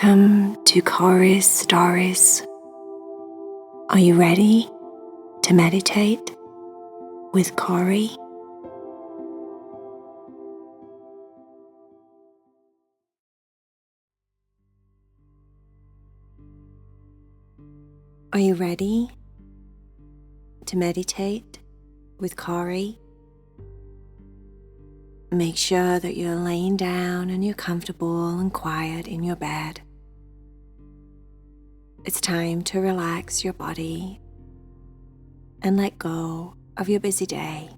Welcome to Cory's Stories. Are you ready to meditate with Cory? Are you ready to meditate with Cory? Make sure that you're laying down and you're comfortable and quiet in your bed. It's time to relax your body and let go of your busy day.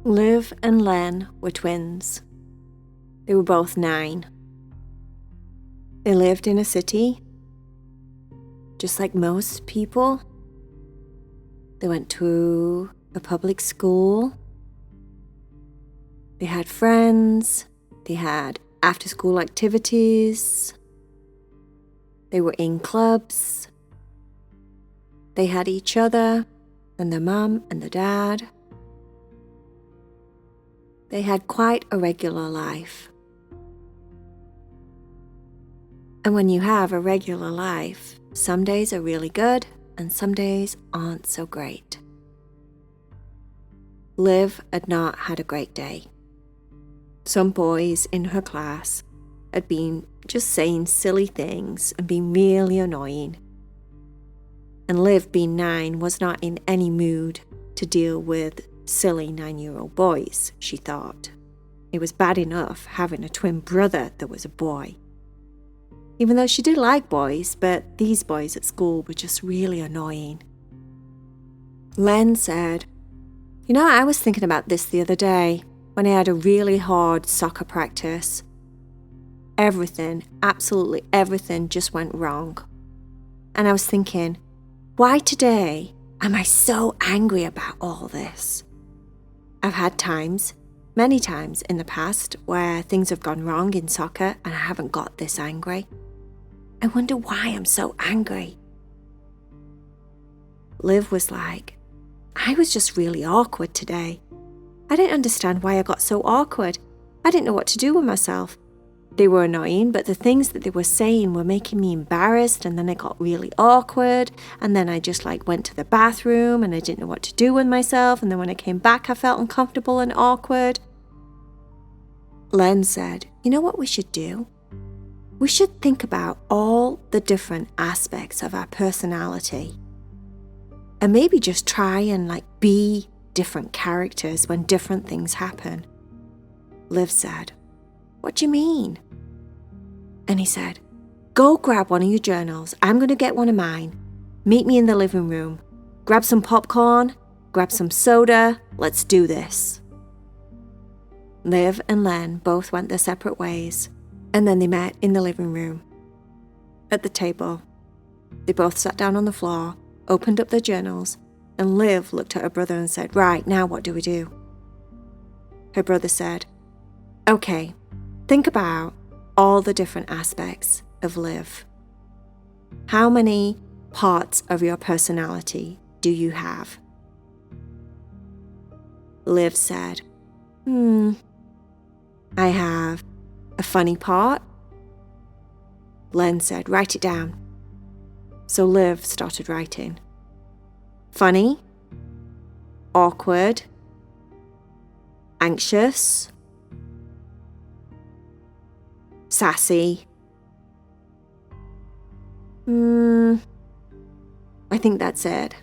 Liv and Len were twins. They were both 9. They lived in a city, just like most people. They went to a public school. They had friends. They had after-school activities. They were in clubs. They had each other and their mum and their dad. They had quite a regular life. And when you have a regular life, some days are really good and some days aren't so great. Liv had not had a great day. Some boys in her class had been just saying silly things and being really annoying. And Liv, being 9, was not in any mood to deal with silly 9-year-old boys, she thought. It was bad enough having a twin brother that was a boy. Even though she did like boys, but these boys at school were just really annoying. Len said, I was thinking about this the other day when I had a really hard soccer practice. Everything, absolutely everything just went wrong. And I was thinking, why today am I so angry about all this? I've had times, many times in the past, where things have gone wrong in soccer and I haven't got this angry. I wonder why I'm so angry. Liv was like, I was just really awkward today. I didn't understand why I got so awkward. I didn't know what to do with myself. They were annoying, but the things that they were saying were making me embarrassed, and then I got really awkward, and then I just went to the bathroom and I didn't know what to do with myself, and then when I came back I felt uncomfortable and awkward. Len said, you know what we should do? We should think about all the different aspects of our personality and maybe just try and be different characters when different things happen. Liv said, what do you mean? And he said, go grab one of your journals. I'm going to get one of mine. Meet me in the living room. Grab some popcorn, grab some soda. Let's do this. Liv and Len both went their separate ways. And then they met in the living room. At the table, they both sat down on the floor, opened up their journals, and Liv looked at her brother and said, right, now what do we do? Her brother said, okay, think about all the different aspects of Liv. How many parts of your personality do you have? Liv said, I have a funny part. Len said, write it down. So Liv started writing. Funny, awkward, anxious, sassy. I think that's it.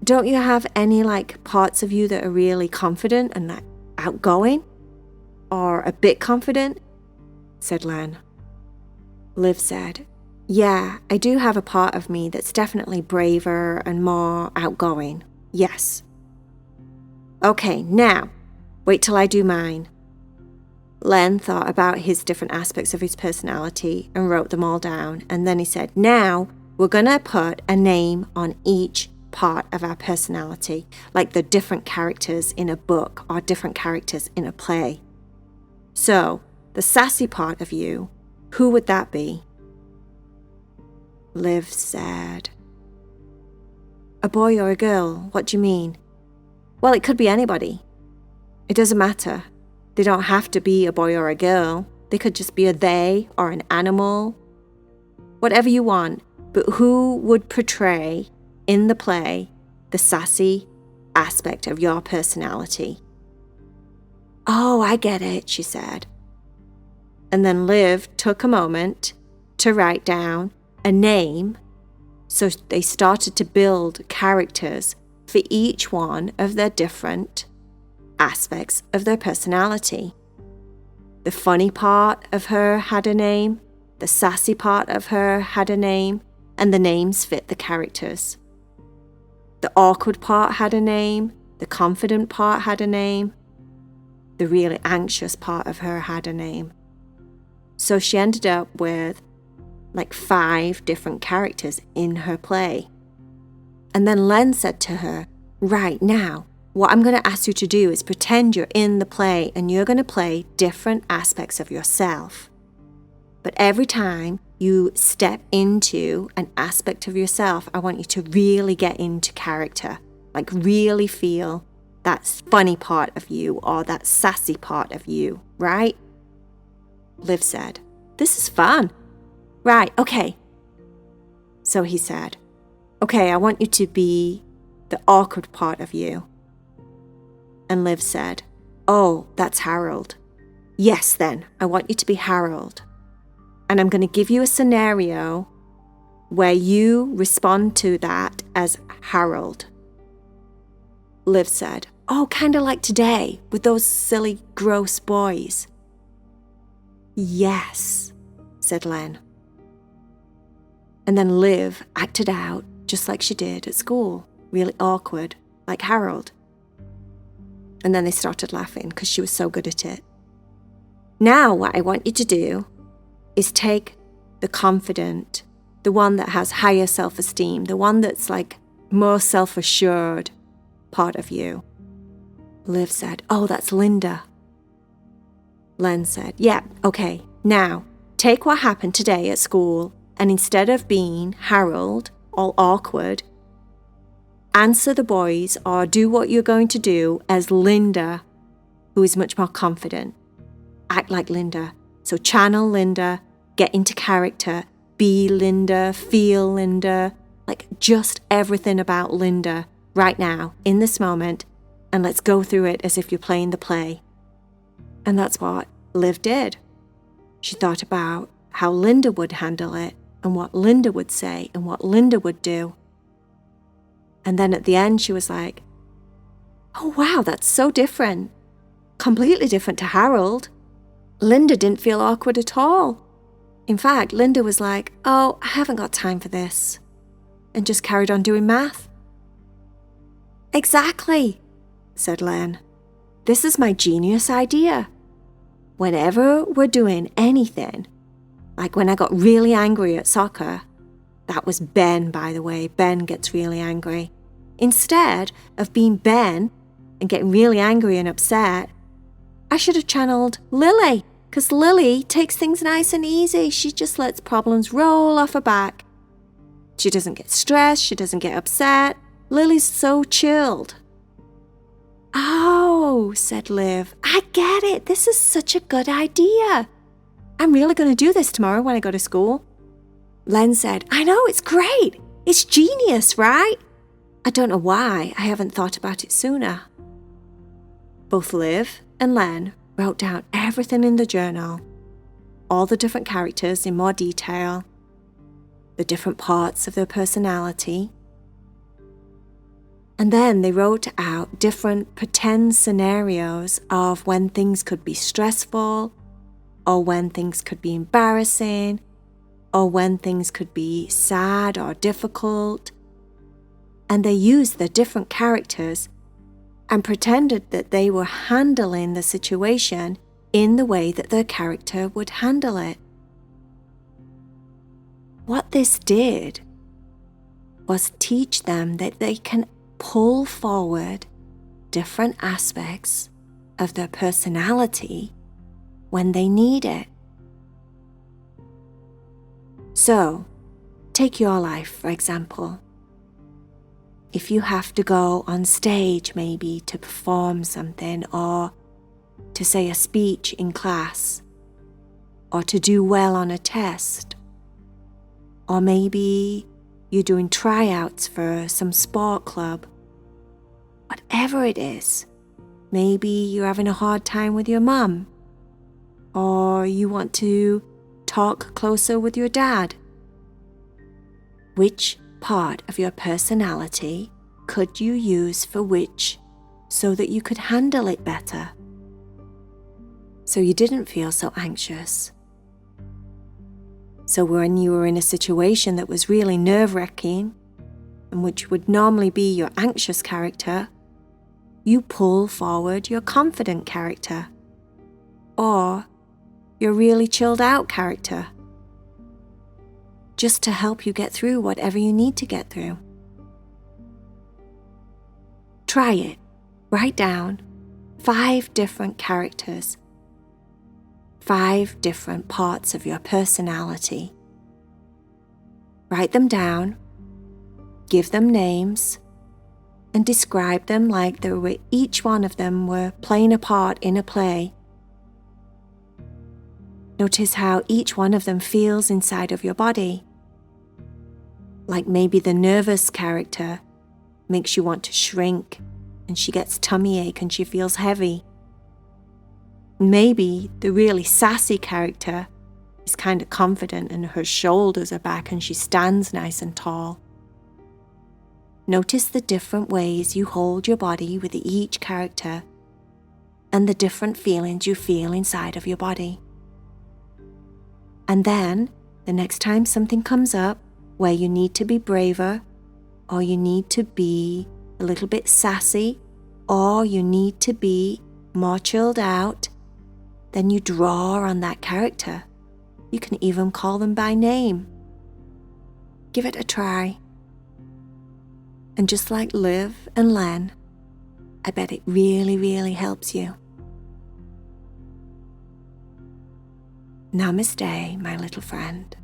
Don't you have any parts of you that are really confident and outgoing? Or a bit confident? Said Len. Liv said, yeah, I do have a part of me that's definitely braver and more outgoing. Yes. Okay, now, wait till I do mine. Len thought about his different aspects of his personality and wrote them all down. And then he said, now we're going to put a name on each part of our personality, like the different characters in a book or different characters in a play. So, the sassy part of you, who would that be? Liv said, a boy or a girl, what do you mean? Well, it could be anybody. It doesn't matter. They don't have to be a boy or a girl. They could just be a they or an animal. Whatever you want. But who would portray in the play the sassy aspect of your personality? Oh, I get it, she said. And then Liv took a moment to write down a name. So they started to build characters for each one of their different aspects of their personality. The funny part of her had a name, the sassy part of her had a name, and the names fit the characters. The awkward part had a name, the confident part had a name, the really anxious part of her had a name. So she ended up with like 5 different characters in her play. And then Len said to her, right now, what I'm going to ask you to do is pretend you're in the play and you're going to play different aspects of yourself. But every time you step into an aspect of yourself, I want you to really get into character, like really feel that funny part of you or that sassy part of you, right? Liv said, this is fun. Right, okay. So he said, okay, I want you to be the awkward part of you. And Liv said, oh, that's Harold. Yes, then, I want you to be Harold. And I'm going to give you a scenario where you respond to that as Harold. Liv said, oh, kind of like today with those silly, gross boys. Yes, said Len. And then Liv acted out just like she did at school, really awkward, like Harold. And then they started laughing because she was so good at it. Now what I want you to do is take the confident, the one that has higher self-esteem, the one that's like more self-assured part of you. Liv said, oh, that's Linda. Len said, yeah, okay, now take what happened today at school and instead of being Harold, all awkward, answer the boys or do what you're going to do as Linda, who is much more confident. Act like Linda. So channel Linda, get into character, be Linda, feel Linda, like just everything about Linda right now, in this moment, and let's go through it as if you're playing the play. And that's what Liv did. She thought about how Linda would handle it and what Linda would say and what Linda would do. And then at the end, she was like, oh, wow, that's so different. Completely different to Harold. Linda didn't feel awkward at all. In fact, Linda was like, oh, I haven't got time for this. And just carried on doing math. Exactly, said Len. This is my genius idea. Whenever we're doing anything, like when I got really angry at soccer, that was Ben, by the way. Ben gets really angry. Instead of being Ben and getting really angry and upset, I should have channeled Lily, because Lily takes things nice and easy. She just lets problems roll off her back. She doesn't get stressed. She doesn't get upset. Lily's so chilled. Oh, said Liv, I get it. This is such a good idea. I'm really going to do this tomorrow when I go to school. Len said, I know, it's great. It's genius, right? I don't know why I haven't thought about it sooner. Both Liv and Len wrote down everything in the journal, all the different characters in more detail, the different parts of their personality. And then they wrote out different pretend scenarios of when things could be stressful, or when things could be embarrassing, or when things could be sad or difficult. And they used the different characters and pretended that they were handling the situation in the way that their character would handle it. What this did was teach them that they can pull forward different aspects of their personality when they need it. So, take your life, for example. If you have to go on stage maybe to perform something, or to say a speech in class, or to do well on a test, or maybe you're doing tryouts for some sport club. Whatever it is, maybe you're having a hard time with your mum, or you want to talk closer with your dad. Which part of your personality could you use for which so that you could handle it better? So you didn't feel so anxious. So when you were in a situation that was really nerve-wracking, and which would normally be your anxious character, you pull forward your confident character, or your really chilled out character, just to help you get through whatever you need to get through. Try it. Write down 5 different characters, 5 different parts of your personality. Write them down, give them names, and describe them like each one of them were playing a part in a play. Notice how each one of them feels inside of your body. Like maybe the nervous character makes you want to shrink, and she gets tummy ache and she feels heavy. Maybe the really sassy character is kind of confident and her shoulders are back and she stands nice and tall. Notice the different ways you hold your body with each character and the different feelings you feel inside of your body. And then, the next time something comes up where you need to be braver, or you need to be a little bit sassy, or you need to be more chilled out, then you draw on that character. You can even call them by name. Give it a try. And just like Liv and Len, I bet it really, really helps you. Namaste, my little friend.